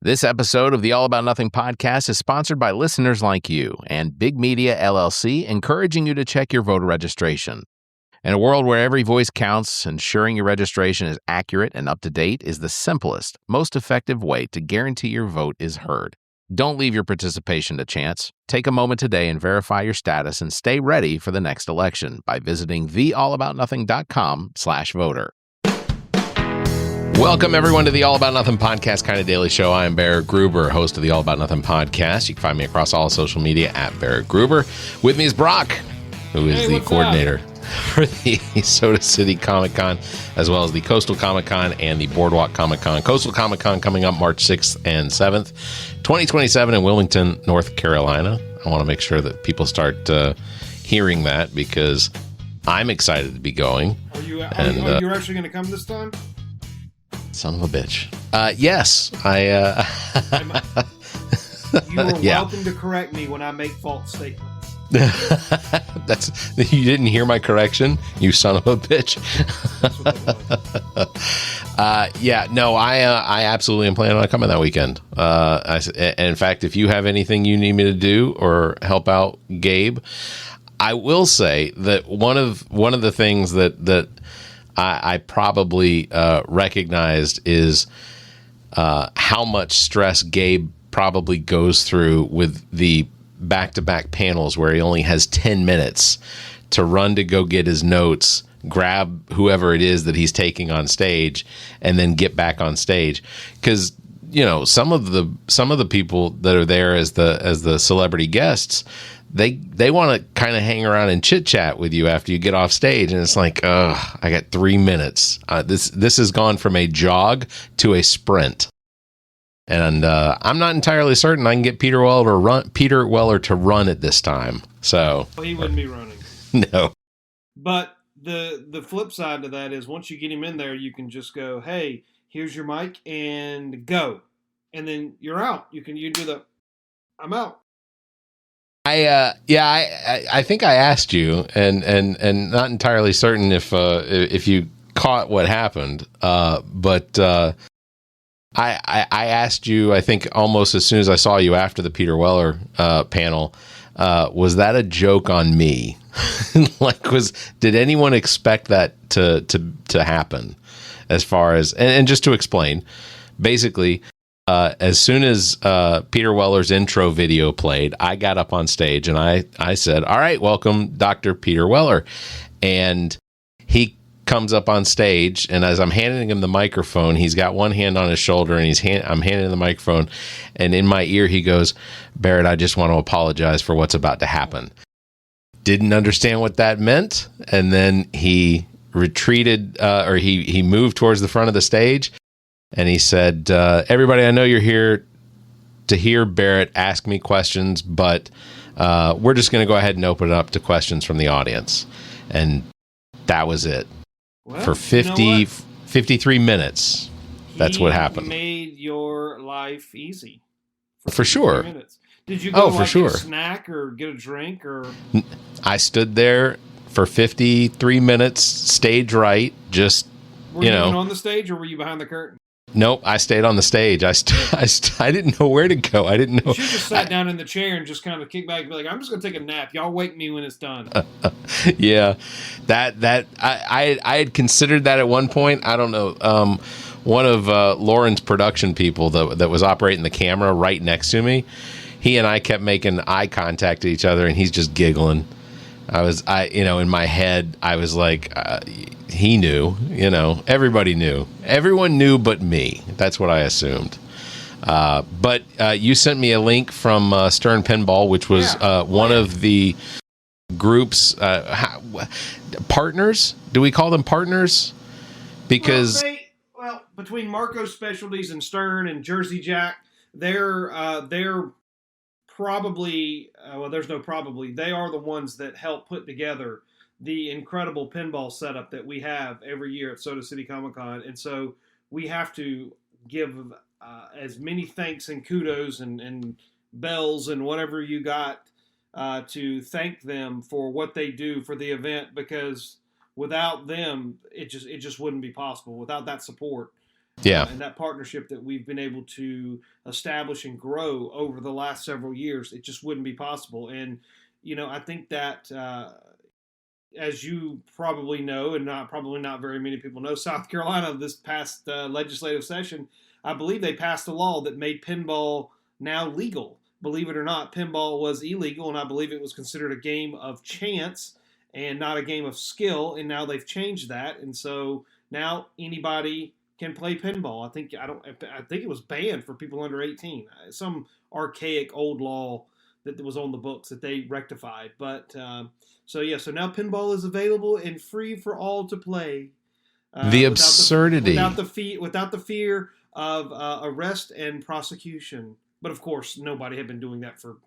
This episode of the All About Nothing podcast is sponsored by listeners like you and Big Media LLC, encouraging you to check your voter registration. In a world where every voice counts, ensuring your registration is accurate and up to date is the simplest, most effective way to guarantee your vote is heard. Don't leave your participation to chance. Take a moment today and verify your status and stay ready for the next election by visiting theallaboutnothing.com/voter. Welcome, everyone, to the All About Nothing podcast, kind of daily show. I am Barrett Gruber, host of the All About Nothing podcast. You can find me across all social media at Barrett Gruber. With me is Brock, who is the coordinator for the Soda City Comic Con, as well as the Coastal Comic Con and the Boardwalk Comic Con. Coastal Comic Con coming up March 6th and 7th, 2027 in Wilmington, North Carolina. I want to make sure that people start hearing that because I'm excited to be going. Are you actually going to come this time? Son of a bitch. Yes, You are welcome to correct me when I make false statements. You didn't hear my correction, you son of a bitch. I absolutely am planning on coming that weekend. In fact, if you have anything you need me to do or help out Gabe, I will say that one of the things that I probably recognized is how much stress Gabe probably goes through with the back-to-back panels where he only has 10 minutes to run to go get his notes, grab whoever it is that he's taking on stage, and then get back on stage. Because, you know, some of the people that are there as the celebrity guests, they want to kind of hang around and chit chat with you after you get off stage, and it's like, I got 3 minutes. This has gone from a jog to a sprint, and I'm not entirely certain I can get Peter Weller to run at this time. So he wouldn't be running. No. But the flip side to that is once you get him in there, you can just go, hey, here's your mic and go, and then you're out. You do the I'm out. I think I asked you, and not entirely certain if you caught what happened, but I asked you, I think almost as soon as I saw you after the Peter Weller panel, was that a joke on me? Did anyone expect that to happen? As far as and just to explain, basically. As soon as Peter Weller's intro video played, I got up on stage and I said, "All right, welcome, Dr. Peter Weller." And he comes up on stage, and as I'm handing him the microphone, he's got one hand on his shoulder, and I'm handing him the microphone, and in my ear he goes, "Barrett, I just want to apologize for what's about to happen." Didn't understand what that meant, and then he retreated, or he moved towards the front of the stage. And he said, everybody, I know you're here to hear Barrett ask me questions, but we're just going to go ahead and open it up to questions from the audience. And that was it. Well, for 53 minutes. That's what happened. He made your life easy. For sure. Minutes. Did you go get a snack or get a drink? Or I stood there for 53 minutes, stage right, just, Were you on the stage or were you behind the curtain? Nope, I stayed on the stage. I didn't know where to go. I didn't know. You should have just sat down in the chair and just kind of kick back and be like, I'm just going to take a nap. Y'all wake me when it's done. Yeah, I had considered that at one point. I don't know. One of Lauren's production people that was operating the camera right next to me, he and I kept making eye contact at each other, and he's just giggling. In my head, I was like, he knew, everybody knew. Everyone knew but me. That's what I assumed. But you sent me a link from Stern Pinball, which was one of the group's partners. Do we call them partners? Because between Marco's Specialties and Stern and Jersey Jack, they're probably, there's no probably, they are the ones that help put together the incredible pinball setup that we have every year at Soda City Comic Con. And so we have to give as many thanks and kudos and bells and whatever you got to thank them for what they do for the event, because without them, it just wouldn't be possible. Without that support, Yeah. And that partnership that we've been able to establish and grow over the last several years, it just wouldn't be possible. And, I think that, as you probably know, and probably not very many people know, South Carolina, this past legislative session, I believe they passed a law that made pinball now legal. Believe it or not, pinball was illegal, and I believe it was considered a game of chance and not a game of skill. And now they've changed that, and so now anybody can play pinball. I think it was banned for people under 18. Some archaic old law that was on the books that they rectified. But so now pinball is available and free for all to play. The absurdity, without the fear of arrest and prosecution. But of course, nobody had been doing that for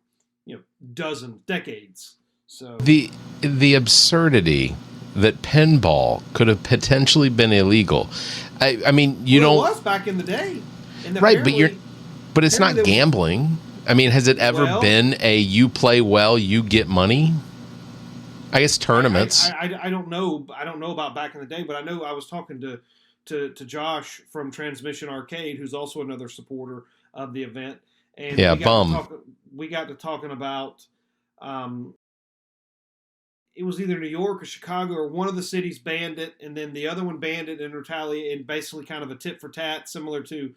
decades. So the absurdity that pinball could have potentially been illegal. I mean, it was back in the day, right? But it's not gambling. I mean, has it ever been a you play well, you get money? I guess tournaments. I don't know. I don't know about back in the day, but I know I was talking to Josh from Transmission Arcade, who's also another supporter of the event. And we got to talking about it was either New York or Chicago or one of the cities banned it, and then the other one banned it in retaliation, and basically kind of a tit for tat, similar to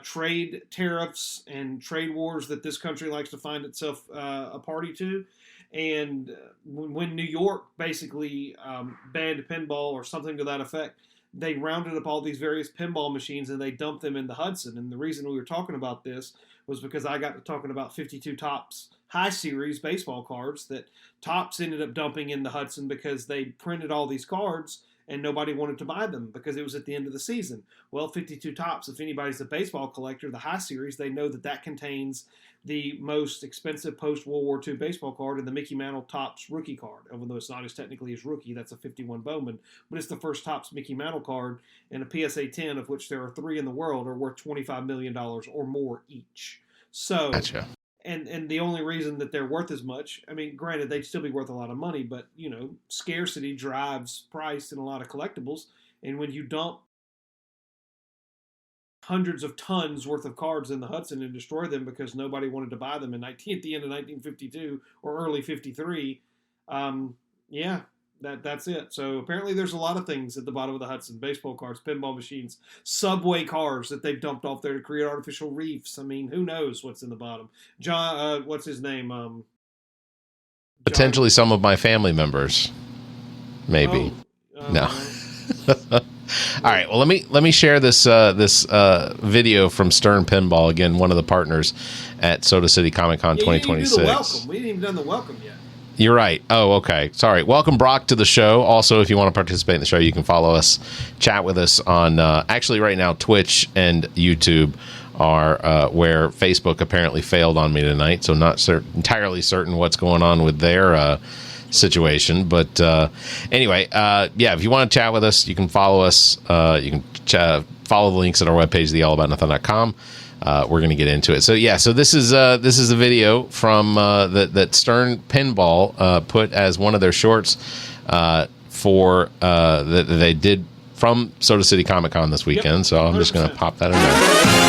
trade tariffs and trade wars that this country likes to find itself a party to. And when New York basically banned pinball or something to that effect, they rounded up all these various pinball machines and they dumped them in the Hudson. And the reason we were talking about this was because I got to talking about 52 Topps High Series baseball cards that Topps ended up dumping in the Hudson because they printed all these cards and nobody wanted to buy them because it was at the end of the season. Well, 52 Topps, if anybody's a baseball collector, the High Series, they know that contains the most expensive post-World War II baseball card in the Mickey Mantle Topps rookie card. Even though it's not as technically as rookie, that's a 51 Bowman, but it's the first Topps Mickey Mantle card, and a PSA 10, of which there are 3 in the world, are worth $25 million or more each. So, gotcha. And the only reason that they're worth as much, I mean, granted, they'd still be worth a lot of money, but, scarcity drives price in a lot of collectibles. And when you dump hundreds of tons worth of cards in the Hudson and destroy them because nobody wanted to buy them at the end of 1952 or early 53, that's it. So apparently there's a lot of things at the bottom of the Hudson: baseball cards, pinball machines, subway cars that they've dumped off there to create artificial reefs. I mean, who knows what's in the bottom? John, what's his name? Potentially some of my family members, maybe. No. All right. Well, let me share this video from Stern Pinball, again, one of the partners at Soda City Comic Con 2026. We didn't even done the welcome yet. You're right. Oh, okay. Sorry. Welcome, Brock, to the show. Also, if you want to participate in the show, you can follow us, chat with us on, actually right now, Twitch and YouTube are where Facebook apparently failed on me tonight. So not entirely certain what's going on with their situation. But anyway, if you want to chat with us, you can follow us. You can follow the links at our webpage, theallaboutnothing.com. We're going to get into it. So this is a video from that Stern Pinball put as one of their shorts for that they did from Soda City Comic Con this weekend. Yep, so I'm just going to pop that in there.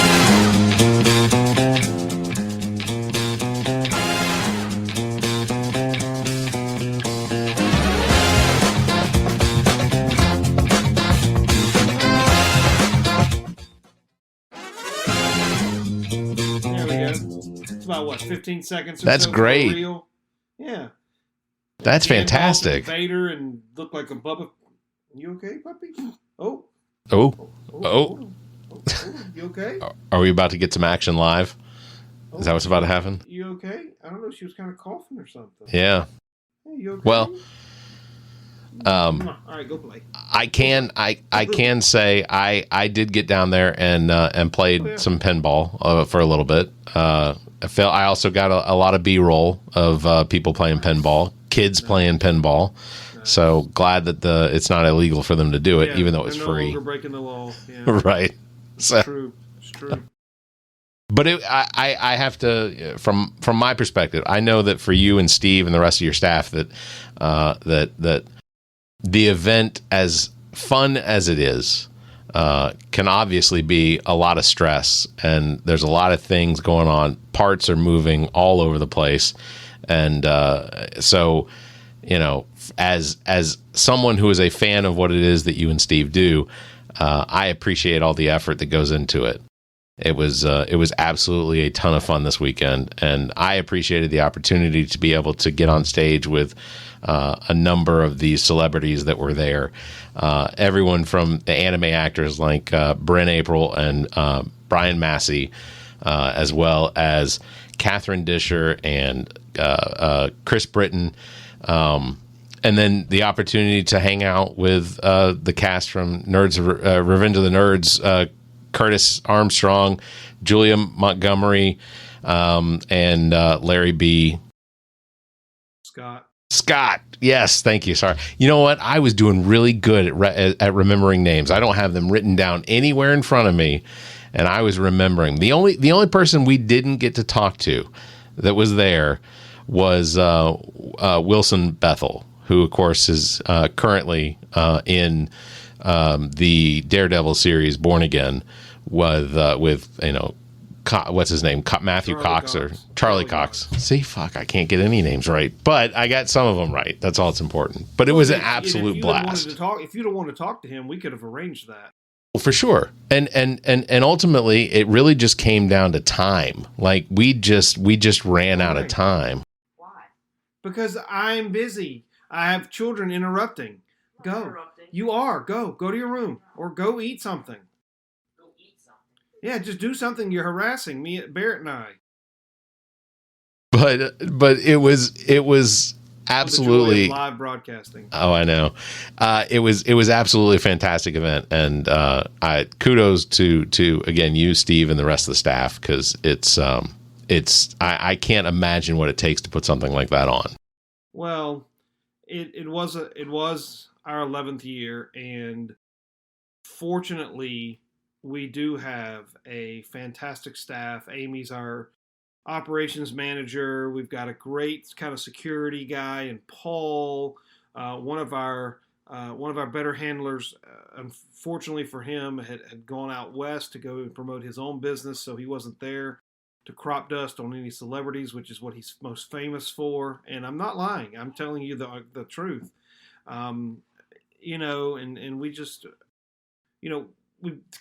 What, 15 seconds or That's so great. for real? Yeah. That's fantastic. Vader and look like a Bubba. You okay, puppy? Oh. You okay? Are we about to get some action live? Is that what's about to happen? You okay? I don't know. She was kind of coughing or something. Yeah. Hey, you okay? Well, come on. All right, go play. I can say I did get down there and played some pinball for a little bit. I also got a lot of B-roll of people playing pinball, kids playing pinball. Nice. So glad that it's not illegal for them to do it, even though it's free. No longer breaking the law. Yeah. Right. So, it's true. But I have to, from my perspective, I know that for you and Steve and the rest of your staff that the event, as fun as it is, can obviously be a lot of stress, and there's a lot of things going on. Parts are moving all over the place. And so, as someone who is a fan of what it is that you and Steve do, I appreciate all the effort that goes into it. It was absolutely a ton of fun this weekend, and I appreciated the opportunity to be able to get on stage with a number of these celebrities that were there. Everyone from the anime actors like Bryn April and Brian Massey, as well as Catherine Disher and Chris Britton, and then the opportunity to hang out with the cast from Revenge of the Nerds, Curtis Armstrong, Julia Montgomery, and Larry B. Scott. Yes, thank you. Sorry. You know what? I was doing really good at remembering names. I don't have them written down anywhere in front of me, and I was remembering. The only person we didn't get to talk to that was there was Wilson Bethel, who of course is currently in the Daredevil series Born Again with what's his name, Matthew Cox or Charlie Cox. See, fuck, I can't get any names right, but I got some of them right. That's all that's important. But it was an absolute blast. If you don't want to talk to him, we could have arranged that. Well, for sure. And ultimately it really just came down to time. Like we just ran out of time. Why? Because I'm busy. I have children interrupting. Go. You are. Go to your room or go eat something. Yeah, just do something. You're harassing me, Barrett and I. But it was absolutely live broadcasting. Oh, I know. It was absolutely a fantastic event, and I kudos to again you, Steve, and the rest of the staff, because I can't imagine what it takes to put something like that on. Well, it was our 11th year, and fortunately, we do have a fantastic staff. Amy's our operations manager. We've got a great kind of security guy, and Paul, one of our better handlers. Unfortunately for him, had gone out west to go and promote his own business, so he wasn't there to crop dust on any celebrities, which is what he's most famous for. And I'm not lying. I'm telling you the truth. And we just,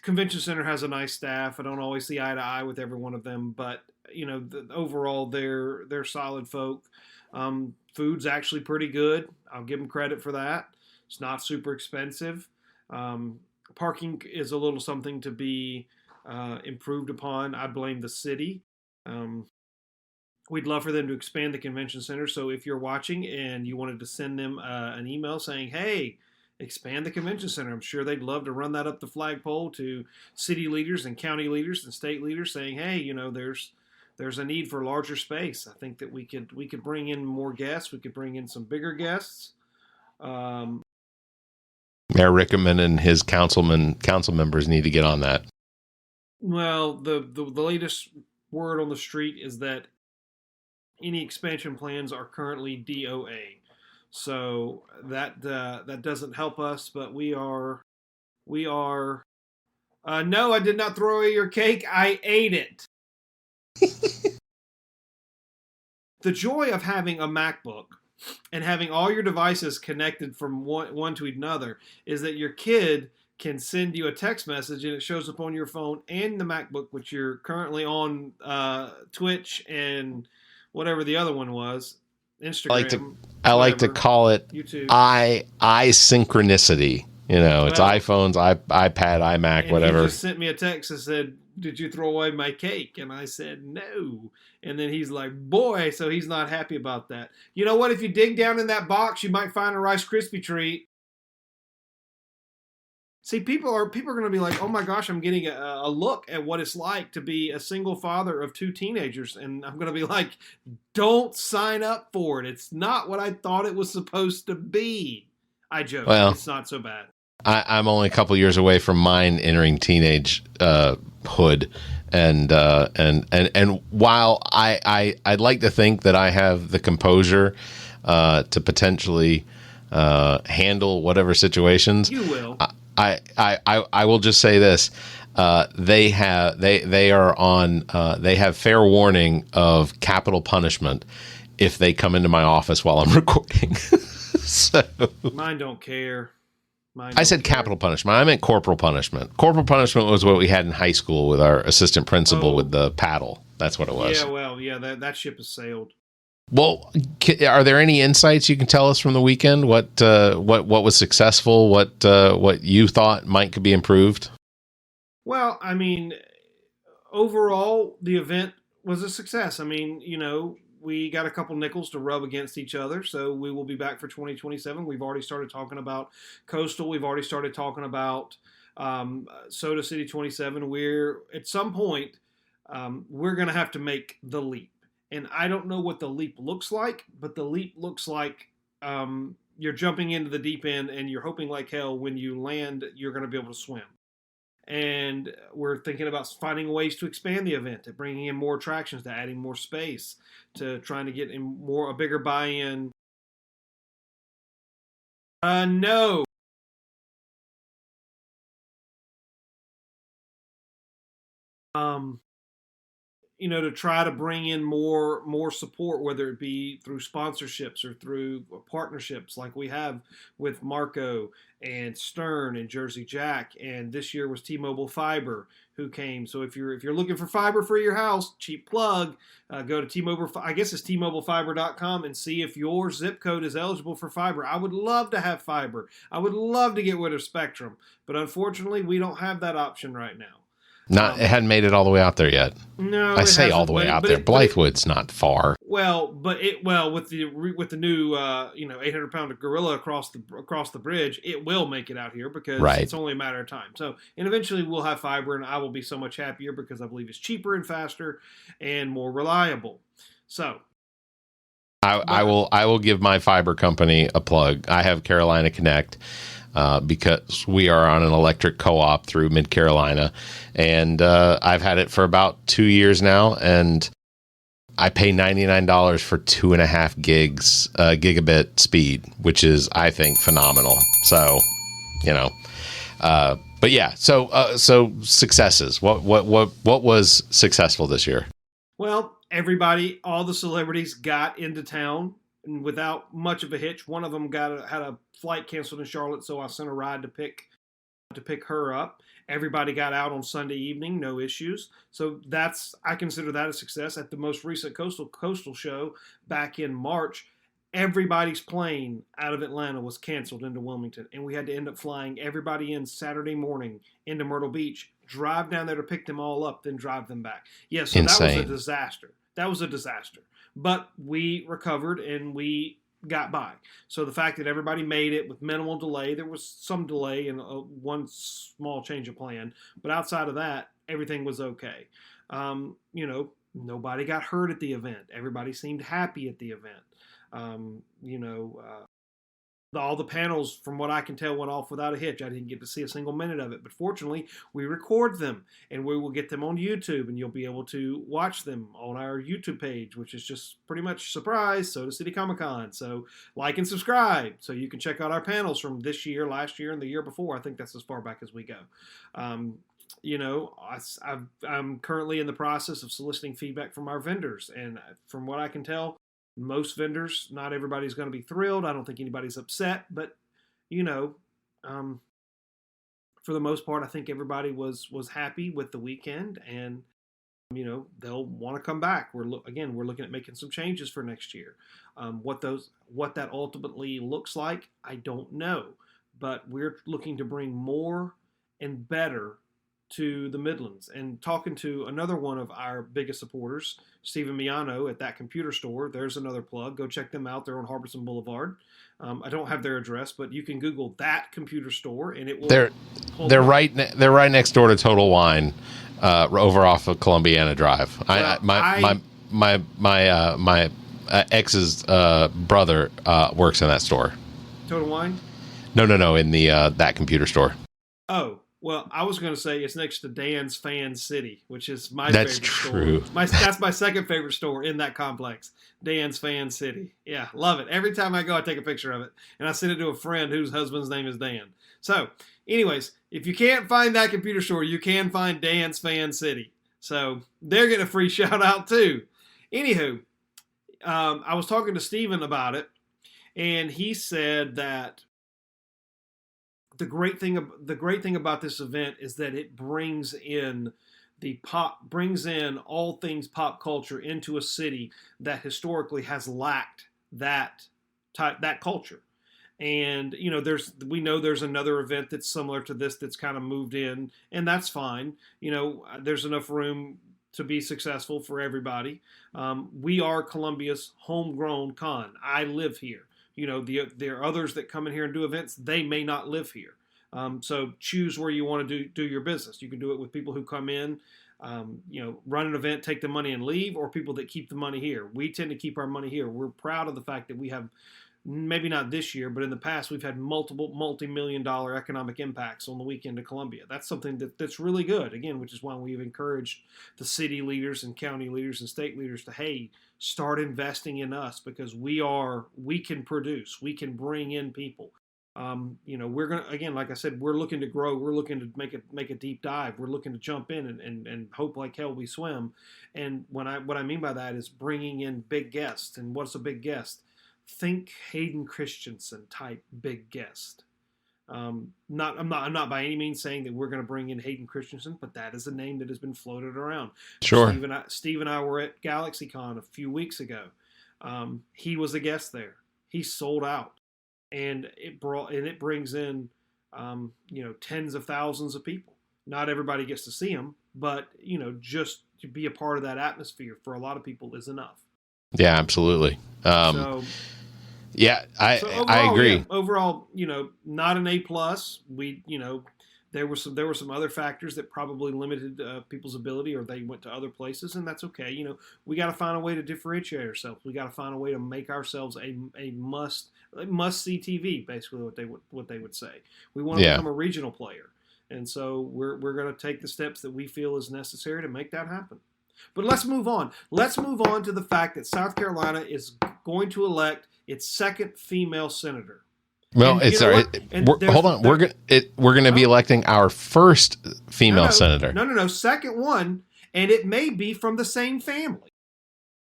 Convention Center has a nice staff. I don't always see eye to eye with every one of them, but overall they're solid folk. Food's actually pretty good. I'll give them credit for that. It's not super expensive. Parking is a little something to be improved upon. I blame the city. We'd love for them to expand the convention center. So if you're watching and you wanted to send them an email saying, hey, expand the convention center, I'm sure they'd love to run that up the flagpole to city leaders and county leaders and state leaders saying, hey, there's a need for larger space. I think that we could bring in more guests. We could bring in some bigger guests. Mayor Rickman and his council members need to get on that. Well, the latest word on the street is that any expansion plans are currently DOA. So that doesn't help us, but we are. No, I did not throw away your cake. I ate it. The joy of having a MacBook and having all your devices connected from one to another is that your kid can send you a text message and it shows up on your phone and the MacBook, which you're currently on Twitch and whatever the other one was. Instagram. I like to call it YouTube. Synchronicity. It's iPhones, iPad, iMac, and whatever. He just sent me a text and said, "Did you throw away my cake?" And I said, "No." And then he's like, "Boy," so he's not happy about that. You know what? If you dig down in that box, you might find a Rice Krispie treat. See, people are going to be like, "Oh my gosh, I'm getting a look at what it's like to be a single father of two teenagers," and I'm going to be like, "Don't sign up for it. It's not what I thought it was supposed to be." I joke. Well, it's not so bad. I'm only a couple years away from mine entering teenage hood, and while I'd like to think that I have the composure to potentially handle whatever situations, you will. I will just say this. They have fair warning of capital punishment if they come into my office while I'm recording. So Mine don't care. I said capital punishment. I meant corporal punishment. Corporal punishment was what we had in high school with our assistant principal with the paddle. That's what it was. Yeah, well, that ship has sailed. Well, are there any insights you can tell us from the weekend? What was successful? What you thought could be improved? Well, I mean, overall, the event was a success. I mean, we got a couple nickels to rub against each other, so we will be back for 2027. We've already started talking about Coastal. We've already started talking about Soda City 27. At some point, we're going to have to make the leap. And I don't know what the leap looks like, but the leap looks like you're jumping into the deep end and you're hoping like hell when you land, you're going to be able to swim. And we're thinking about finding ways to expand the event, to bringing in more attractions, to adding more space, to trying to get a bigger buy-in. No. To try to bring in more support, whether it be through sponsorships or through partnerships like we have with Marco and Stern and Jersey Jack, and this year was T-Mobile Fiber who came. So if you're looking for fiber for your house, cheap plug, go to T-Mobile. I guess it's T-MobileFiber.com and see if your zip code is eligible for fiber. I would love to have fiber. I would love to get rid of Spectrum, but unfortunately, we don't have that option right now. It hadn't made it all the way out there yet. No, I say all the way out there. Blythewood's not far. Well, with the new 800-pound gorilla across the bridge, it will make it out here because it's only a matter of time. So, and eventually we'll have fiber, and I will be so much happier because I believe it's cheaper and faster and more reliable. So, I will give my fiber company a plug. I have Carolina Connect. Because we are on an electric co-op through Mid-Carolina, and I've had it for about 2 years now, and I pay $99 for 2.5 gigabit speed, which is, I think, phenomenal. So, but yeah, so successes. What was successful this year? Well, all the celebrities got into town. And without much of a hitch. One of them had a flight canceled in Charlotte, so I sent a ride to pick her up. Everybody got out on Sunday evening, no issues. So I consider that a success. At the most recent coastal show back in March, everybody's plane out of Atlanta was canceled into Wilmington, and we had to end up flying everybody in Saturday morning into Myrtle Beach, drive down there to pick them all up, then drive them back. Yeah, so Insane. That was a disaster. But we recovered and we got by. So the fact that everybody made it with minimal delay, there was some delay and one small change of plan, but outside of that, everything was okay. Nobody got hurt at the event. Everybody seemed happy at the event. All the panels, from what I can tell, went off without a hitch. I didn't get to see a single minute of it, but fortunately, we record them, and we will get them on YouTube, and you'll be able to watch them on our YouTube page, which is just pretty much surprise, Soda City Comic Con. So like and subscribe so you can check out our panels from this year, last year, and the year before. I think that's as far back as we go. I'm currently in the process of soliciting feedback from our vendors, and from what I can tell, most vendors, not everybody's going to be thrilled. I don't think anybody's upset, but for the most part, I think everybody was happy with the weekend, and they'll want to come back. We're looking at making some changes for next year. What that ultimately looks like, I don't know, but we're looking to bring more and better to the Midlands. And talking to another one of our biggest supporters, Stephen Miano at That Computer Store. There's another plug. Go check them out. They're on Harbison Boulevard. I don't have their address, but you can Google That Computer Store, and it will. They're right next door to Total Wine, over off of Columbiana Drive. My ex's brother works in that store. Total Wine? No, in the That Computer Store. Oh. Well, I was going to say it's next to Dan's Fan City, which is my favorite store. That's true. That's my second favorite store in that complex, Dan's Fan City. Yeah, love it. Every time I go, I take a picture of it, and I send it to a friend whose husband's name is Dan. So, anyways, if you can't find that computer store, you can find Dan's Fan City. So they're getting a free shout out too. Anywho, I was talking to Steven about it, and he said that the great thing about this event is that it brings in all things pop culture into a city that historically has lacked that culture. And we know there's another event that's similar to this that's kind of moved in, and that's fine. There's enough room to be successful for everybody. We are Columbia's homegrown con. I live here. There are others that come in here and do events. They may not live here. So choose where you want to do your business. You can do it with people who come in, run an event, take the money and leave, or people that keep the money here. We tend to keep our money here. We're proud of the fact that we have, maybe not this year, but in the past, we've had multiple multi-million-dollar economic impacts on the weekend of Columbia. That's something that's really good, again, which is why we've encouraged the city leaders and county leaders and state leaders to, hey, start investing in us, because we can produce, we can bring in people. We're going to, again, like I said, we're looking to grow. We're looking to make a deep dive. We're looking to jump in and hope like hell we swim. And what I mean by that is bringing in big guests. And what's a big guest? Think Hayden Christensen type big guest. I'm not by any means saying that we're going to bring in Hayden Christensen, but that is a name that has been floated around. Sure. Steve and I were at GalaxyCon a few weeks ago. He was a guest there. He sold out, and it brings in tens of thousands of people. Not everybody gets to see him, but just to be a part of that atmosphere for a lot of people is enough. Yeah, absolutely. I agree. Yeah, overall, not an A+. There were some other factors that probably limited people's ability, or they went to other places, and that's okay. We got to find a way to differentiate ourselves. We got to find a way to make ourselves a must see TV. Basically, what they would say. We want to become a regional player, and so we're going to take the steps that we feel is necessary to make that happen. But let's move on. Let's move on to the fact that South Carolina is going to elect its second female senator. Well, hold on. We're going to be electing our first female senator. No. Second one, and it may be from the same family.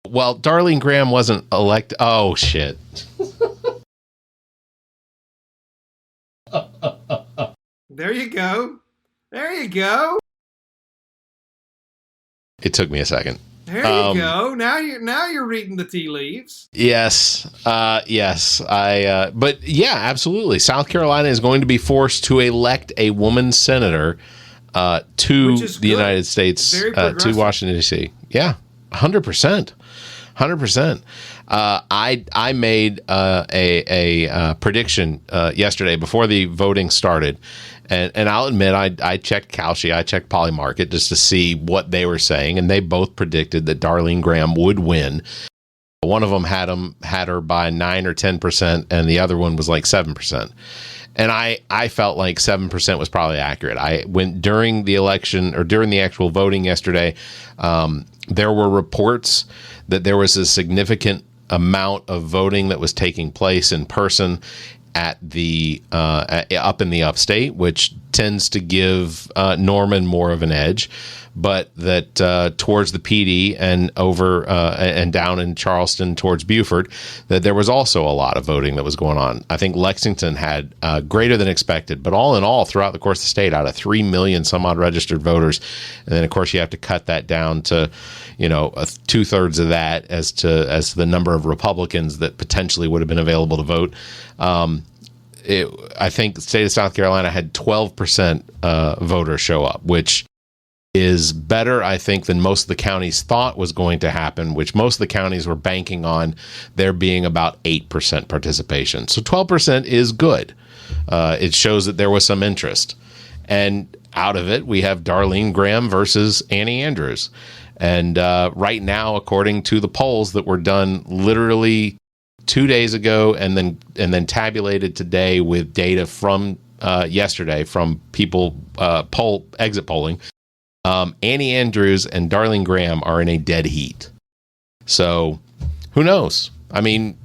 Well, Darlene Graham wasn't elected. Oh, shit. There you go. It took me a second. There you go. Now you're reading the tea leaves. Yes. But yeah, absolutely. South Carolina is going to be forced to elect a woman senator to the United States, to Washington, D.C. Yeah, 100%. 100%. I made a prediction yesterday before the voting started. And I'll admit, I checked Kalshi, I checked Polymarket just to see what they were saying, and they both predicted that Darlene Graham would win. One of them had her by 9 or 10%, and the other one was like 7%. And I felt like 7% was probably accurate. I went during the election, or during the actual voting yesterday, there were reports that there was a significant amount of voting that was taking place in person at the up in the upstate, which tends to give Norman more of an edge, but that towards the PD and over and down in Charleston towards Beaufort, that there was also a lot of voting that was going on. I think Lexington had greater than expected, but all in all, throughout the course of the state, out of 3 million some odd registered voters, and then of course you have to cut that down to 2/3 of that as to the number of Republicans that potentially would have been available to vote. I think the state of South Carolina had 12% voters show up, which is better, I think, than most of the counties thought was going to happen, which most of the counties were banking on there being about 8% participation. So 12% is good. It shows that there was some interest. And out of it, we have Darlene Graham versus Annie Andrews. And right now, according to the polls that were done literally 2 days ago and then tabulated today with data from yesterday from people exit polling, Annie Andrews and Darlene Graham are in a dead heat. So who knows? I mean,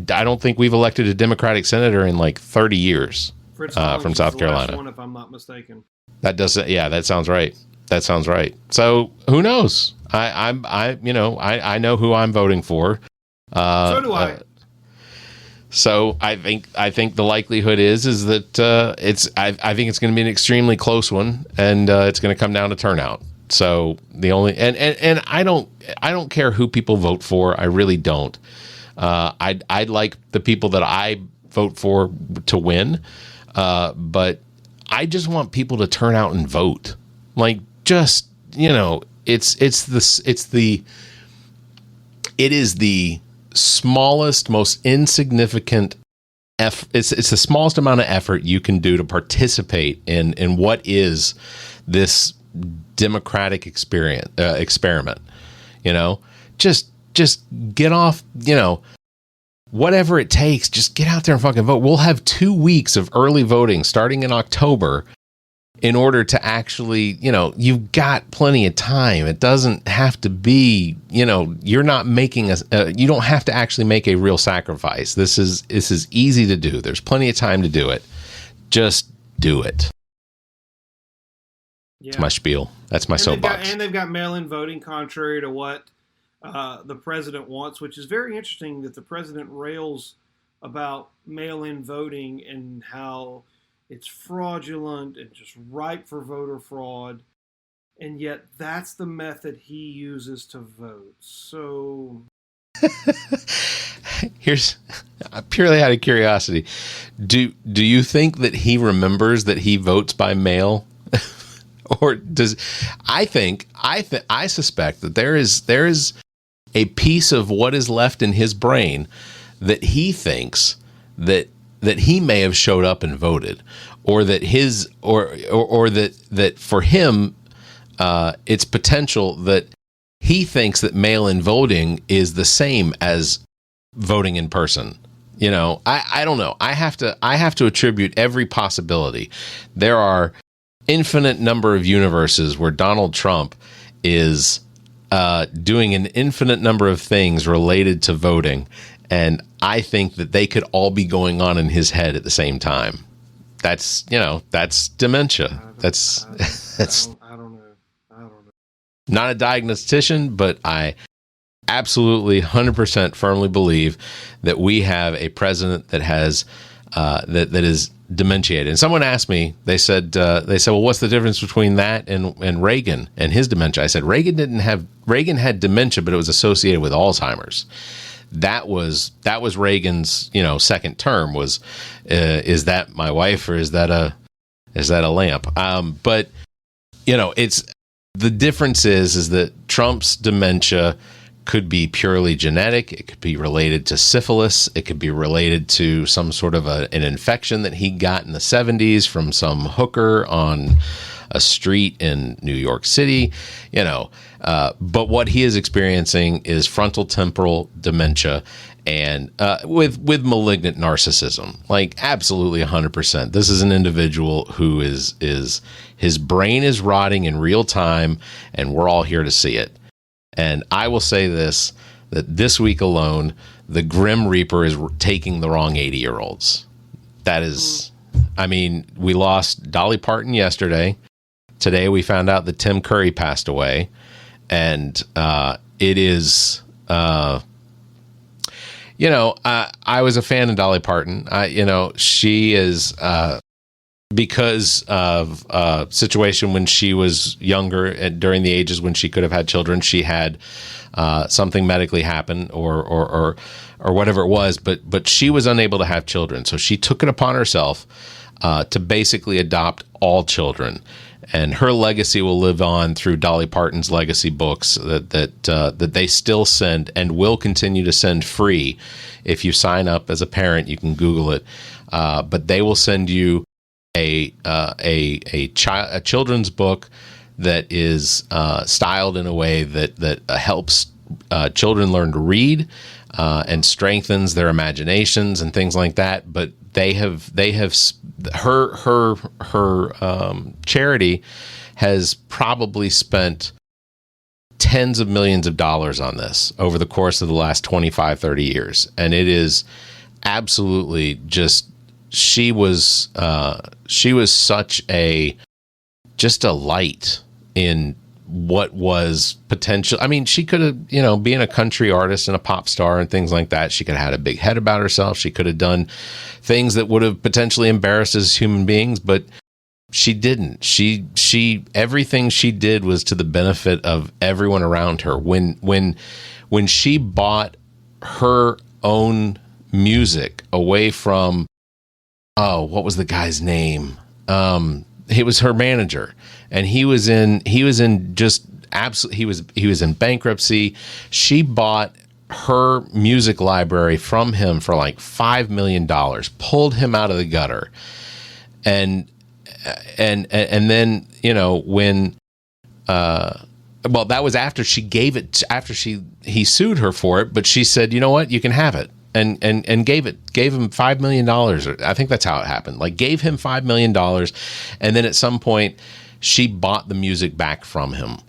I don't think we've elected a Democratic senator in like 30 years. Fritz Hollings from is South the Carolina. last one, if I'm not mistaken. That does it. Yeah, that sounds right. That sounds right. So who knows? I know who I'm voting for. So do I. So I think the likelihood is that I think it's going to be an extremely close one, and it's going to come down to turnout. So the only and I don't care who people vote for. I really don't. I'd like the people that I vote for to win, but I just want people to turn out and vote. Like, just, it is the smallest, most insignificant it's the smallest amount of effort you can do to participate in what is this democratic experiment. Just get off, whatever it takes, just get out there and fucking vote. We'll have 2 weeks of early voting starting in October in order to actually, you've got plenty of time. It doesn't have to be, you're not making you don't have to actually make a real sacrifice. This is easy to do. There's plenty of time to do it. Just do it. Yeah. That's my spiel. That's my soapbox. They've got mail-in voting, contrary to what the president wants, which is very interesting that the president rails about mail-in voting and how it's fraudulent and just ripe for voter fraud, and yet that's the method he uses to vote. So here's purely out of curiosity, do you think that he remembers that he votes by mail? Or does I suspect that there is a piece of what is left in his brain that he thinks that he may have showed up and voted, or that that for him it's potential that he thinks that mail-in voting is the same as voting in person. I don't know. I have to attribute every possibility. There are infinite number of universes where Donald Trump is doing an infinite number of things related to voting, and I think that they could all be going on in his head at the same time. That's dementia. I don't know. Not a diagnostician, but I absolutely 100% firmly believe that we have a president that has that is dementiated. And someone asked me, they said, well, what's the difference between that and Reagan and his dementia? I said, Reagan had dementia, but it was associated with Alzheimer's. That was Reagan's, second term was, is that my wife or is that a lamp? But it's, the difference is that Trump's dementia could be purely genetic. It could be related to syphilis. It could be related to some sort of an infection that he got in the 70s from some hooker on a street in New York City, but what he is experiencing is frontal temporal dementia and with malignant narcissism, like absolutely 100%. This is an individual who is his brain is rotting in real time, and we're all here to see it. And I will say this, that this week alone, the Grim Reaper is taking the wrong 80-year-olds. That is, we lost Dolly Parton yesterday. Today we found out that Tim Curry passed away. And it is, I was a fan of Dolly Parton. She is, because of a situation when she was younger and during the ages when she could have had children, she had something medically happen or whatever it was, but she was unable to have children. So she took it upon herself to basically adopt all children. And her legacy will live on through Dolly Parton's legacy books that they still send and will continue to send free. If you sign up as a parent, you can Google it. But they will send you a children's book that is styled in a way that helps children learn to read and strengthens their imaginations and things like that. But they have her charity has probably spent tens of millions of dollars on this over the course of the last 25, 30 years. And it is absolutely just she was such just a light in what was potential. I mean, she could have, being a country artist and a pop star and things like that, she could have had a big head about herself. She could have done things that would have potentially embarrassed us as human beings, but she didn't. She everything she did was to the benefit of everyone around her. When she bought her own music away from, what was the guy's name? He was her manager, and he was in just absolute. He was in bankruptcy. She bought her music library from him for like $5 million, pulled him out of the gutter, and then when that was after she gave it, after he sued her for it, but she said, you know what, you can have it. And gave him $5 million. I think that's how it happened. Like, gave him $5 million, and then at some point she bought the music back from him.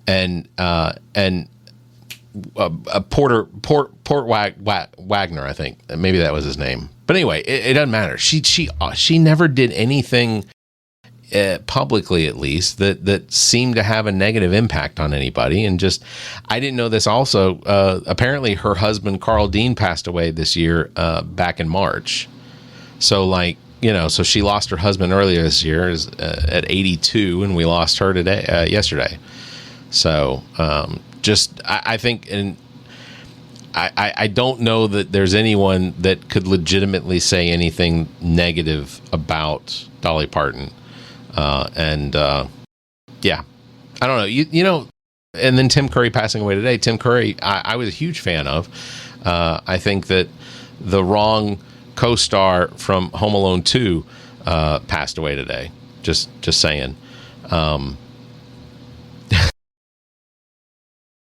And Port Wagner, I think maybe that was his name. But anyway, it doesn't matter. She never did anything publicly, at least, that seemed to have a negative impact on anybody. And just, I didn't know this also. Apparently her husband, Carl Dean, passed away this year, back in March. So so she lost her husband earlier this year at 82, and we lost her yesterday. So, I think, and I don't know that there's anyone that could legitimately say anything negative about Dolly Parton. Yeah, I don't know. And then Tim Curry passing away today. Tim Curry, I was a huge fan of. I think that the wrong co-star from Home Alone 2 passed away today. Just saying.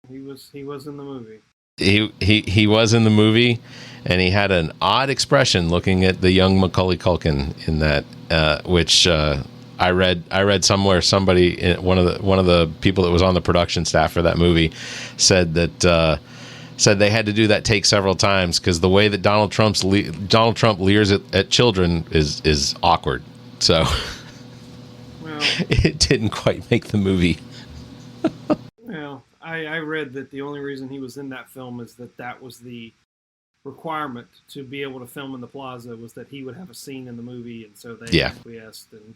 He was in the movie. He was in the movie, and he had an odd expression looking at the young Macaulay Culkin in that, which I read somewhere, somebody, one of the people that was on the production staff for that movie said they had to do that take several times because the way that Donald Trump leers at children is awkward. So well, it didn't quite make the movie. Well, I read that the only reason he was in that film is that was the requirement to be able to film in the plaza, was that he would have a scene in the movie, and so they acquiesced, and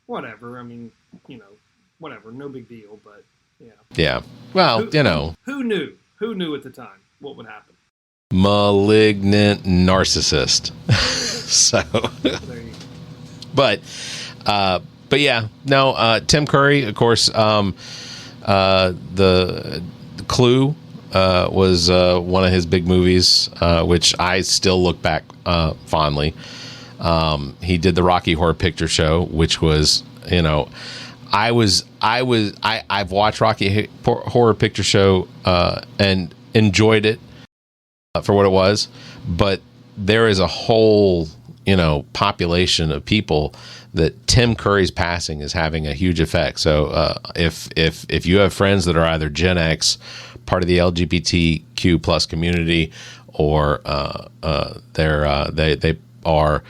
whatever. I mean, whatever, no big deal, but yeah. Yeah. Well, who knew? Who knew at the time what would happen? Malignant narcissist. So, There you but yeah, no. Tim Curry, of course. The Clue was one of his big movies, which I still look back fondly. He did the Rocky Horror Picture Show, which was, I've watched Rocky Horror Picture Show and enjoyed it for what it was, but there is a whole population of people that Tim Curry's passing is having a huge effect. So if you have friends that are either Gen X, part of the LGBTQ plus community, or they are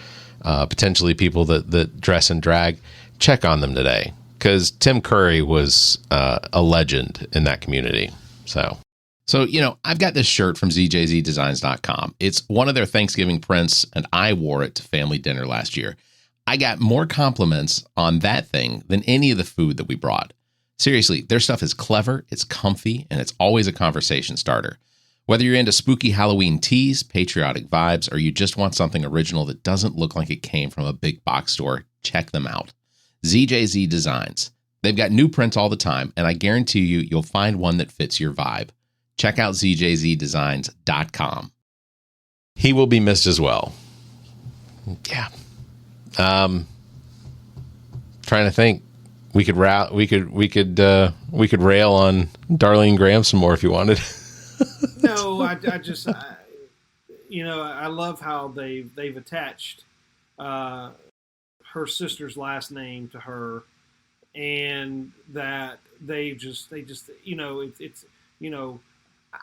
potentially people that dress and drag, check on them today, because Tim Curry was a legend in that community. So, I've got this shirt from ZJZDesigns.com. It's one of their Thanksgiving prints, and I wore it to family dinner last year. I got more compliments on that thing than any of the food that we brought. Seriously, their stuff is clever, it's comfy, and it's always a conversation starter. Whether you're into spooky Halloween teas, patriotic vibes, or you just want something original that doesn't look like it came from a big box store, check them out. ZJZ Designs. They've got new prints all the time, and I guarantee you'll find one that fits your vibe. Check out ZJZDesigns.com. he will be missed as well. Yeah. Trying to think. We could rail on Darlene Graham some more if you wanted. No, I love how they've attached her sister's last name to her, and that they just it's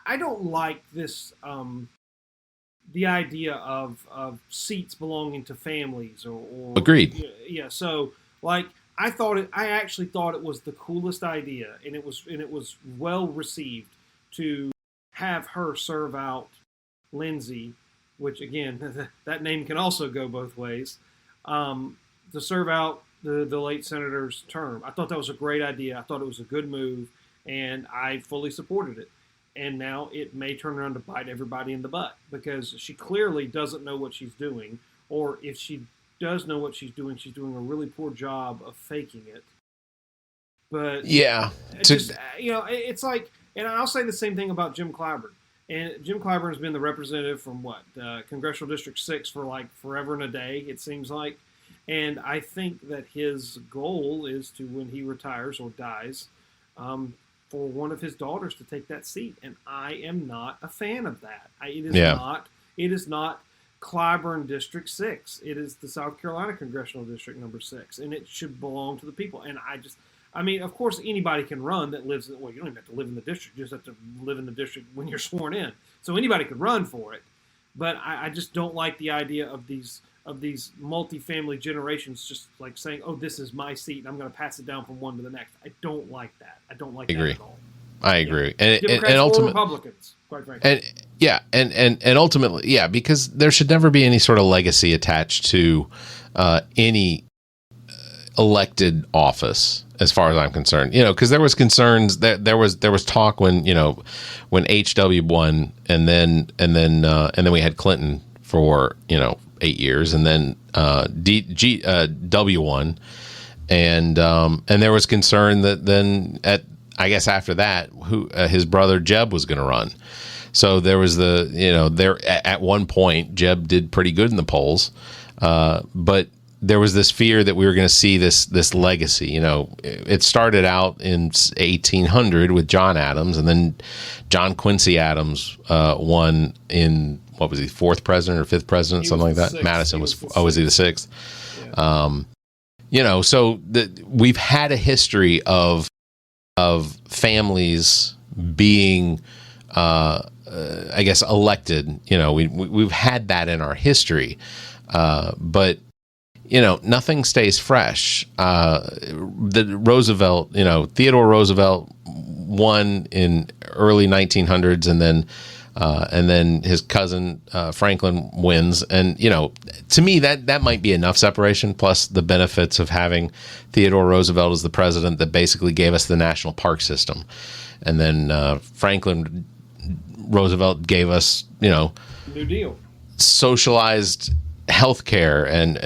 I don't like this the idea of seats belonging to families or Agreed. yeah. So like I actually thought it was the coolest idea, and it was well received to have her serve out Lindsay, which again that name can also go both ways, to serve out the late senator's term. I thought that was a great idea. I thought it was a good move, and I fully supported it. And now it may turn around to bite everybody in the butt, because she clearly doesn't know what she's doing, or if she does know what she's doing a really poor job of faking it. But yeah, it's like, and I'll say the same thing about Jim Clyburn. And Jim Clyburn has been the representative from Congressional District 6 for like forever and a day, it seems like. And I think that his goal is to, when he retires or dies, for one of his daughters to take that seat. And I am not a fan of that. It is not Clyburn District 6. It is the South Carolina Congressional District number 6. And it should belong to the people. And of course, anybody can run that lives in, well, you don't even have to live in the district. You just have to live in the district when you're sworn in. So anybody could run for it. But I just don't like the idea of these multi-family generations just like saying, oh, this is my seat, and I'm going to pass it down from one to the next. I don't like that. I don't like that at all. I agree. Yeah. And ultimately, Republicans, quite frankly. And ultimately, yeah, because there should never be any sort of legacy attached to any elected office, as far as I'm concerned. Because there was concerns that there was talk when HW won, and then we had Clinton for 8 years, and then W won, and there was concern that then I guess after that, his brother Jeb was going to run. So there was there at one point Jeb did pretty good in the polls, but there was this fear that we were going to see this legacy. It started out in 1800 with John Adams, and then John Quincy Adams won in, what was he, fourth president or fifth president, something like that? Sixth. Madison was he the sixth? Yeah. So we've had a history of families being, I guess, elected. We've had that in our history, but nothing stays fresh. The Roosevelt, Theodore Roosevelt won in early 1900s, and then his cousin Franklin wins, and to me that might be enough separation, plus the benefits of having Theodore Roosevelt as the president that basically gave us the national park system, and then Franklin Roosevelt gave us New Deal, socialized healthcare and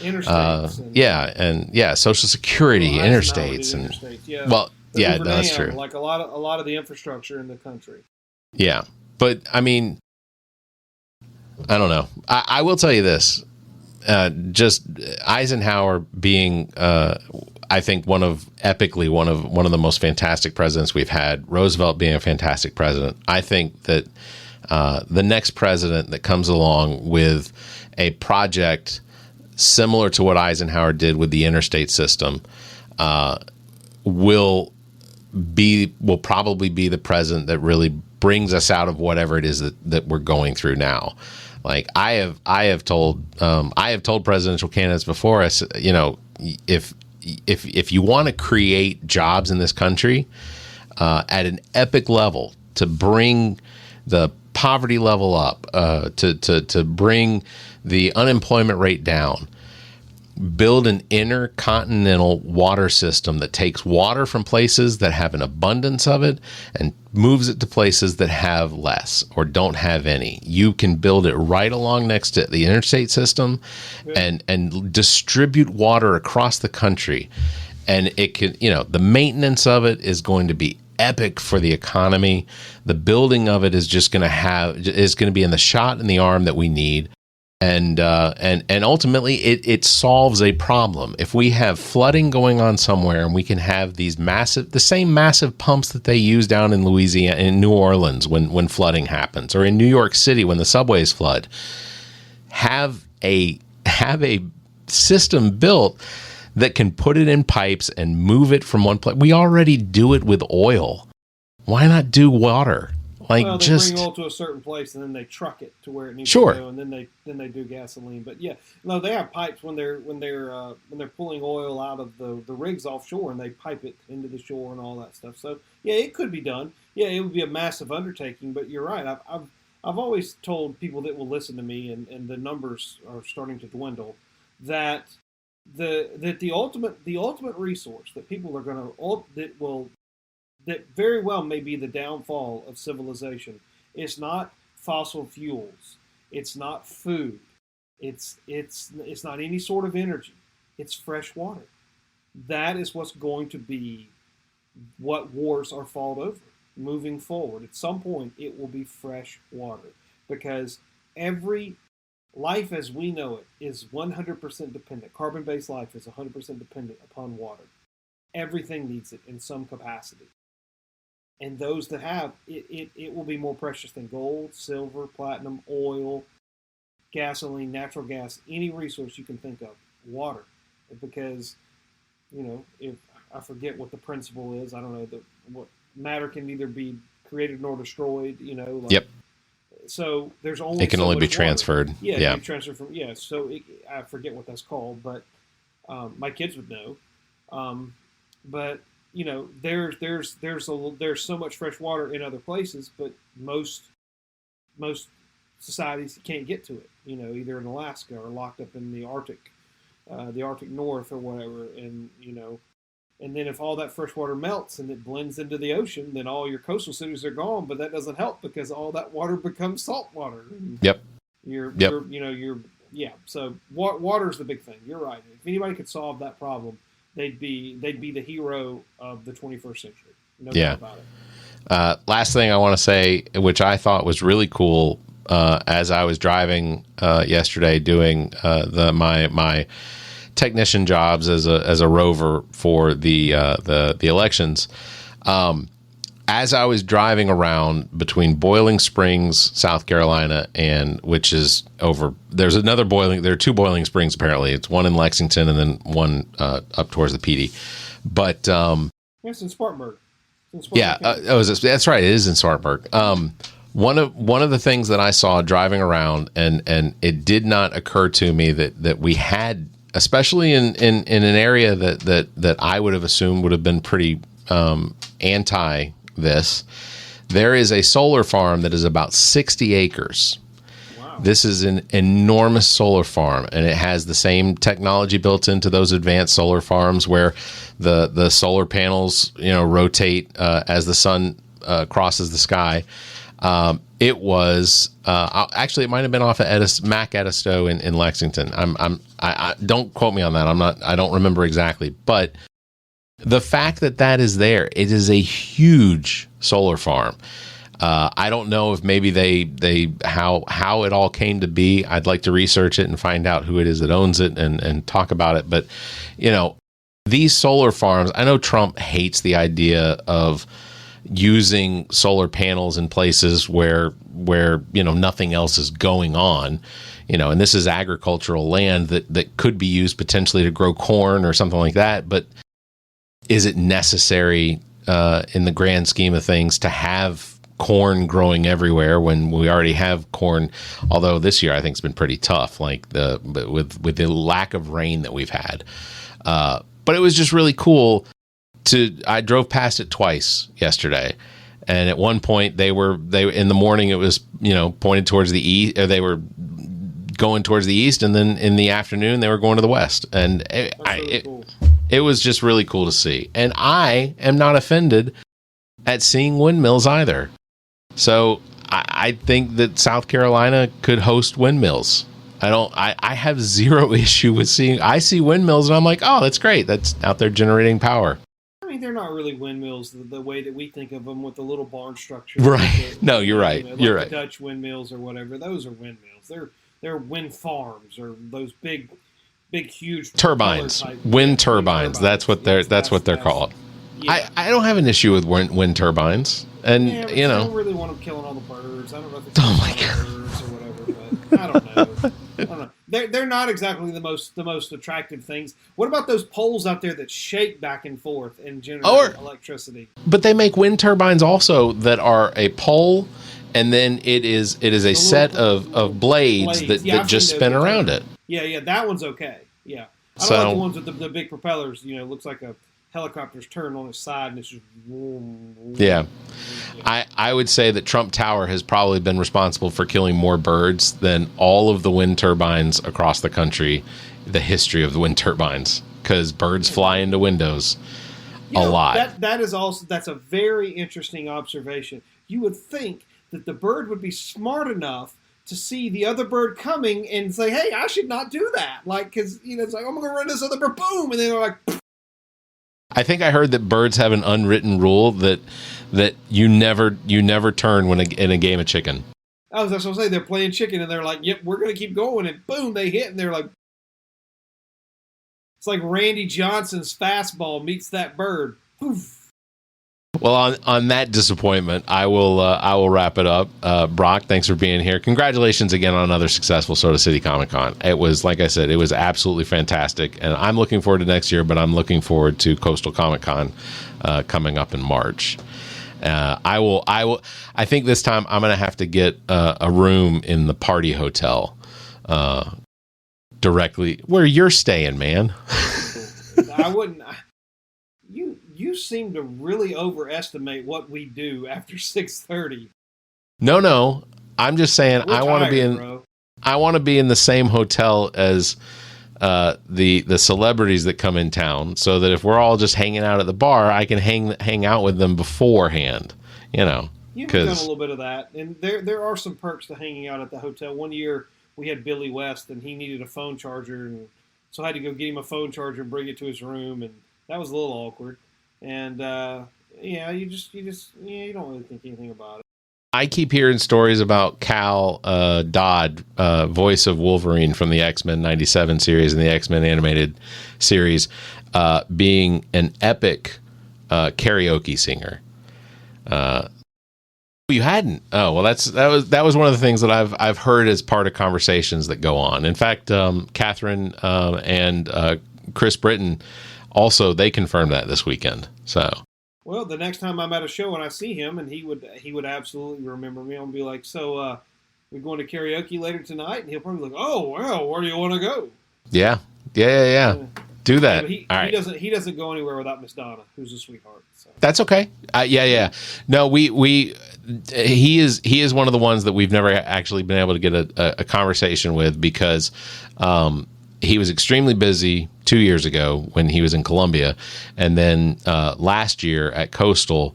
interstates, Social Security, interstates, and that's true. Like a lot of the infrastructure in the country. Yeah, but I mean, I don't know. I will tell you this: just Eisenhower being, I think, one of the most fantastic presidents we've had. Roosevelt being a fantastic president. I think that the next president that comes along with a project similar to what Eisenhower did with the interstate system will probably be the president that really brings us out of whatever it is that we're going through now. Like I have told presidential candidates before, if you want to create jobs in this country at an epic level, to bring the poverty level up, to bring the unemployment rate down, build an intercontinental water system that takes water from places that have an abundance of it and moves it to places that have less or don't have any. You can build it right along next to the interstate system and distribute water across the country. And it can, the maintenance of it is going to be epic for the economy. The building of it is just going to be in the shot in the arm that we need. And ultimately it solves a problem. If we have flooding going on somewhere, and we can have the same massive pumps that they use down in Louisiana, in New Orleans when flooding happens, or in New York City when the subways flood, have a system built that can put it in pipes and move it from one place. We already do it with oil. Why not do water? Like, well, they just bring oil to a certain place and then they truck it to where it needs Sure. to go, and then they do gasoline. But yeah, no, they have pipes when they're pulling oil out of the rigs offshore, and they pipe it into the shore and all that stuff. So yeah, it could be done. Yeah, it would be a massive undertaking, but you're right. I've always told people that will listen to me, and the numbers are starting to dwindle, that the ultimate resource that people are going to that very well may be the downfall of civilization. It's not fossil fuels. It's not food. It's not any sort of energy. It's fresh water. That is what's going to be what wars are fought over moving forward. At some point, it will be fresh water, because every life as we know it is 100% dependent. Carbon-based life is 100% dependent upon water. Everything needs it in some capacity. And those that have it will be more precious than gold, silver, platinum, oil, gasoline, natural gas, any resource you can think of. Water, because if I forget what the principle is, I don't know what matter can neither be created nor destroyed. Yep. So there's only it can so only much be water. transferred. Yeah, it yeah. can be transferred from So I forget what that's called, but my kids would know. But there's so much fresh water in other places, but most societies can't get to it. Either in Alaska or locked up in the Arctic North or whatever, and and then if all that fresh water melts and it blends into the ocean, then all your coastal cities are gone. But that doesn't help, because all that water becomes salt water. Yep. So water's the big thing. You're right. If anybody could solve that problem, they'd be the hero of the 21st century. No doubt about it. Last thing I want to say, which I thought was really cool, as I was driving yesterday doing my technician jobs as a rover for the elections. As I was driving around between Boiling Springs, South Carolina, and which is over, there are two Boiling Springs apparently. It's one in Lexington and then one up towards the PD. But it's in Spartanburg. That's right. It is in Spartanburg. One of the things that I saw driving around, and it did not occur to me that we had, especially in an area that I would have assumed would have been pretty anti this. There is a solar farm that is about 60 acres. Wow. This is an enormous solar farm, and it has the same technology built into those advanced solar farms where the solar panels rotate as the sun crosses the sky. It was actually, it might have been off of Mac Edisto in Lexington. I don't quote me on that. I don't remember exactly, but the fact that is there, it is a huge solar farm. I don't know if maybe they how it all came to be. I'd like to research it and find out who it is that owns it and talk about it. But these solar farms, I know Trump hates the idea of using solar panels in places where nothing else is going on, and this is agricultural land that could be used potentially to grow corn or something like that. But is it necessary in the grand scheme of things to have corn growing everywhere when we already have corn? Although this year I think it's been pretty tough, with the lack of rain that we've had. But it was just really cool. I drove past it twice yesterday, and at one point they in the morning it was pointed towards the east, or they were going towards the east, and then in the afternoon they were going to the west, and it was just really cool to see. And I am not offended at seeing windmills either. So I think that South Carolina could host windmills. I have zero issue with I see windmills and I'm like, oh, that's great. That's out there generating power. I mean, they're not really windmills the way that we think of them, with the little barn structure. Right. No, you're right. You're right. Dutch windmills or whatever. Those are windmills. They're wind farms, or those big, huge turbines. Wind turbines. That's what they're called. Yeah. I don't have an issue with wind turbines, and I don't really want them killing all the birds. I don't know if it's birds or whatever, but I don't know. They're not exactly the most attractive things. What about those poles out there that shake back and forth and generate electricity? But they make wind turbines also that are a pole and then it is a set of blades that just spin around it. Yeah, that one's okay. Yeah, I don't like the ones with the big propellers. You know, it looks like a helicopter's turned on its side and it's just. Yeah. I would say that Trump Tower has probably been responsible for killing more birds than all of the wind turbines across the country, the history of the wind turbines, because birds fly into windows a lot. That's a very interesting observation. You would think that the bird would be smart enough to see the other bird coming and say, "Hey, I should not do that." Like, because it's like, I'm going to run this other bird, boom, and then they're like. I think I heard that birds have an unwritten rule that you never turn in a game of chicken. Oh, that's what I'm saying. They're playing chicken and they're like, "Yep, we're going to keep going," and boom, they hit, and they're like, it's like Randy Johnson's fastball meets that bird. Poof. Well, on that disappointment, I will wrap it up. Brock, thanks for being here. Congratulations again on another successful Soda City Comic Con. It was, like I said, it was absolutely fantastic, and I'm looking forward to next year. But I'm looking forward to Coastal Comic Con coming up in March. I think this time I'm going to have to get a room in the party hotel directly where you're staying, man. I wouldn't. You seem to really overestimate what we do after 6:30. No. I'm just saying I want to be in the same hotel as the celebrities that come in town, so that if we're all just hanging out at the bar, I can hang out with them beforehand. You know, you've done a little bit of that, and there are some perks to hanging out at the hotel. One year we had Billy West, and he needed a phone charger, and so I had to go get him a phone charger and bring it to his room, and that was a little awkward. And you don't really think anything about it. I keep hearing stories about Cal Dodd, voice of Wolverine from the X-Men 97 series and the X-Men animated series, being an epic karaoke singer. You hadn't? Oh, well, that was one of the things that I've heard as part of conversations that go on. In fact, Catherine and Chris Britton also, they confirmed that this weekend. So, well, the next time I'm at a show and I see him, and he would absolutely remember me. I'll be like, "So, we're going to karaoke later tonight," and he'll probably be like, "Oh, well, where do you want to go?" Yeah. Do that. Yeah, all right. He doesn't go anywhere without Miss Donna, who's a sweetheart. So. That's okay. Yeah. No, he is one of the ones that we've never actually been able to get a conversation with because he was extremely busy 2 years ago when he was in Columbia, and then last year at Coastal,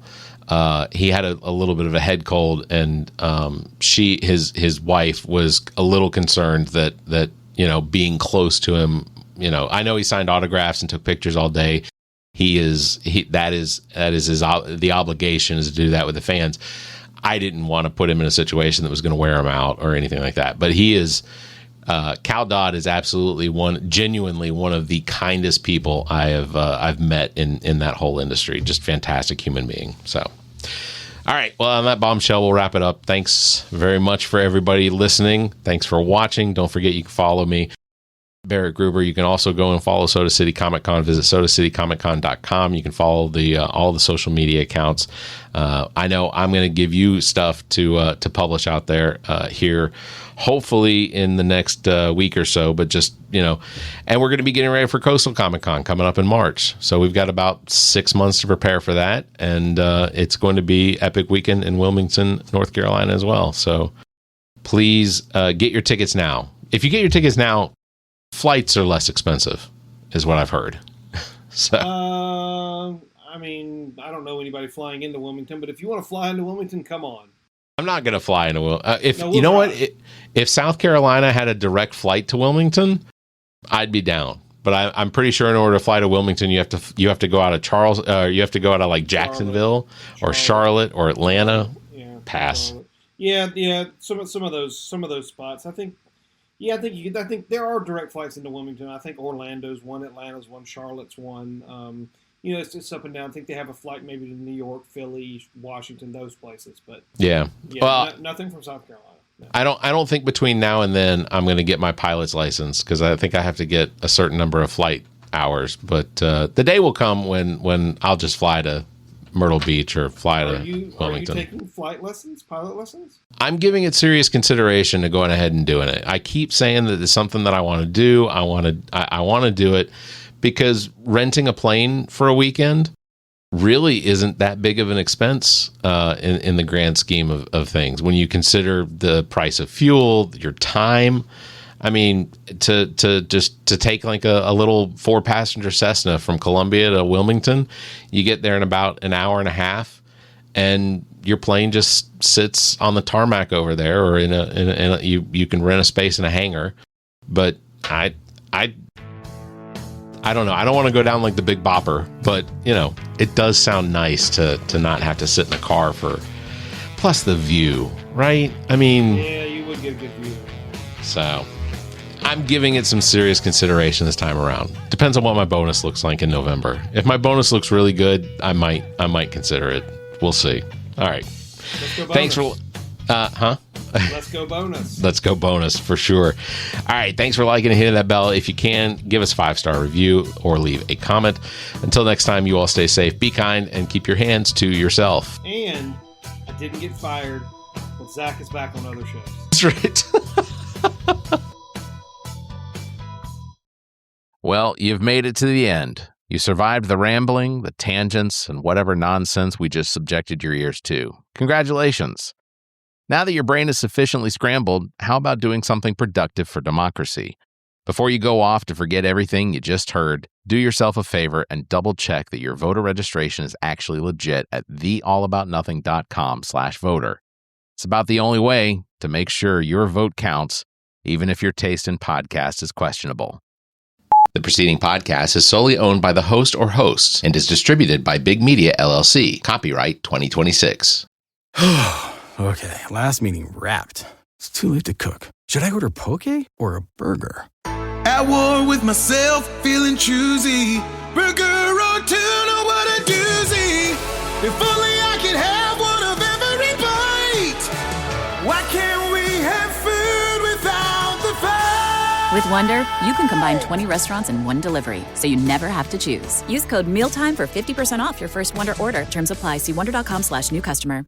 he had a little bit of a head cold, and his wife was a little concerned that being close to him. I know he signed autographs and took pictures all day. That is the obligation is to do that with the fans. I didn't want to put him in a situation that was going to wear him out or anything like that. But he is, Cal Dodd is absolutely genuinely one of the kindest people I've met in that whole industry. Just fantastic human being. So, all right. Well, on that bombshell, we'll wrap it up. Thanks very much for everybody listening. Thanks for watching. Don't forget you can follow me, Barrett Gruber. You can also go and follow Soda City Comic Con. Visit sodacitycomiccon.com. You can follow all the social media accounts. I know I'm going to give you stuff to publish out there here, hopefully in the next week or so. But just and we're going to be getting ready for Coastal Comic Con coming up in March. So we've got about 6 months to prepare for that, and it's going to be epic weekend in Wilmington, North Carolina as well. So please get your tickets now. If you get your tickets now, flights are less expensive, is what I've heard. So, I mean, I don't know anybody flying into Wilmington, but if you want to fly into Wilmington, come on. I'm not going to fly into Wilmington. If South Carolina had a direct flight to Wilmington, I'd be down. But I'm pretty sure in order to fly to Wilmington, you have to go out of you have to go out of like Jacksonville or Charlotte or Atlanta. Yeah, pass. Charlotte. Yeah. Some of those spots. I think there are direct flights into Wilmington. I think Orlando's one, Atlanta's one, Charlotte's one. It's up and down. I think they have a flight maybe to New York, Philly, Washington, those places. But well, nothing from South Carolina. No. I don't think between now and then I'm going to get my pilot's license because I think I have to get a certain number of flight hours. But the day will come when I'll just fly to Myrtle Beach or fly to Are you Wilmington. taking pilot lessons? I'm giving it serious consideration to going ahead and doing it. I keep saying that it's something that I want to do. I want to do it because renting a plane for a weekend really isn't that big of an expense in the grand scheme of things. When you consider the price of fuel, your time, I mean, to take like a little 4-passenger Cessna from Columbia to Wilmington, you get there in about an hour and a half, and your plane just sits on the tarmac over there, or you can rent a space in a hangar. But I don't know. I don't want to go down like the Big Bopper, but it does sound nice to not have to sit in a car for. Plus the view, right? I mean, yeah, you would get a good view. So I'm giving it some serious consideration this time around. Depends on what my bonus looks like in November. If my bonus looks really good, I might consider it. We'll see. All right. Let's go bonus. Thanks for. Let's go bonus. Let's go bonus for sure. All right. Thanks for liking and hitting that bell. If you can, give us a 5-star review or leave a comment. Until next time, you all stay safe, be kind, and keep your hands to yourself. And I didn't get fired, but Zach is back on other shows. That's right. Well, you've made it to the end. You survived the rambling, the tangents, and whatever nonsense we just subjected your ears to. Congratulations. Now that your brain is sufficiently scrambled, how about doing something productive for democracy? Before you go off to forget everything you just heard, do yourself a favor and double-check that your voter registration is actually legit at theallaboutnothing.com/voter. It's about the only way to make sure your vote counts, even if your taste in podcasts is questionable. The preceding podcast is solely owned by the host or hosts and is distributed by Big Media, LLC. Copyright 2026. Okay, last meeting wrapped. It's too late to cook. Should I order poke or a burger? At war with myself, feeling choosy. Burger or tuna, what a doozy. If only I could have one of every bite. Why can't we have food without the fight? With Wonder, you can combine 20 restaurants in one delivery, so you never have to choose. Use code MEALTIME for 50% off your first Wonder order. Terms apply. See wonder.com/new customer.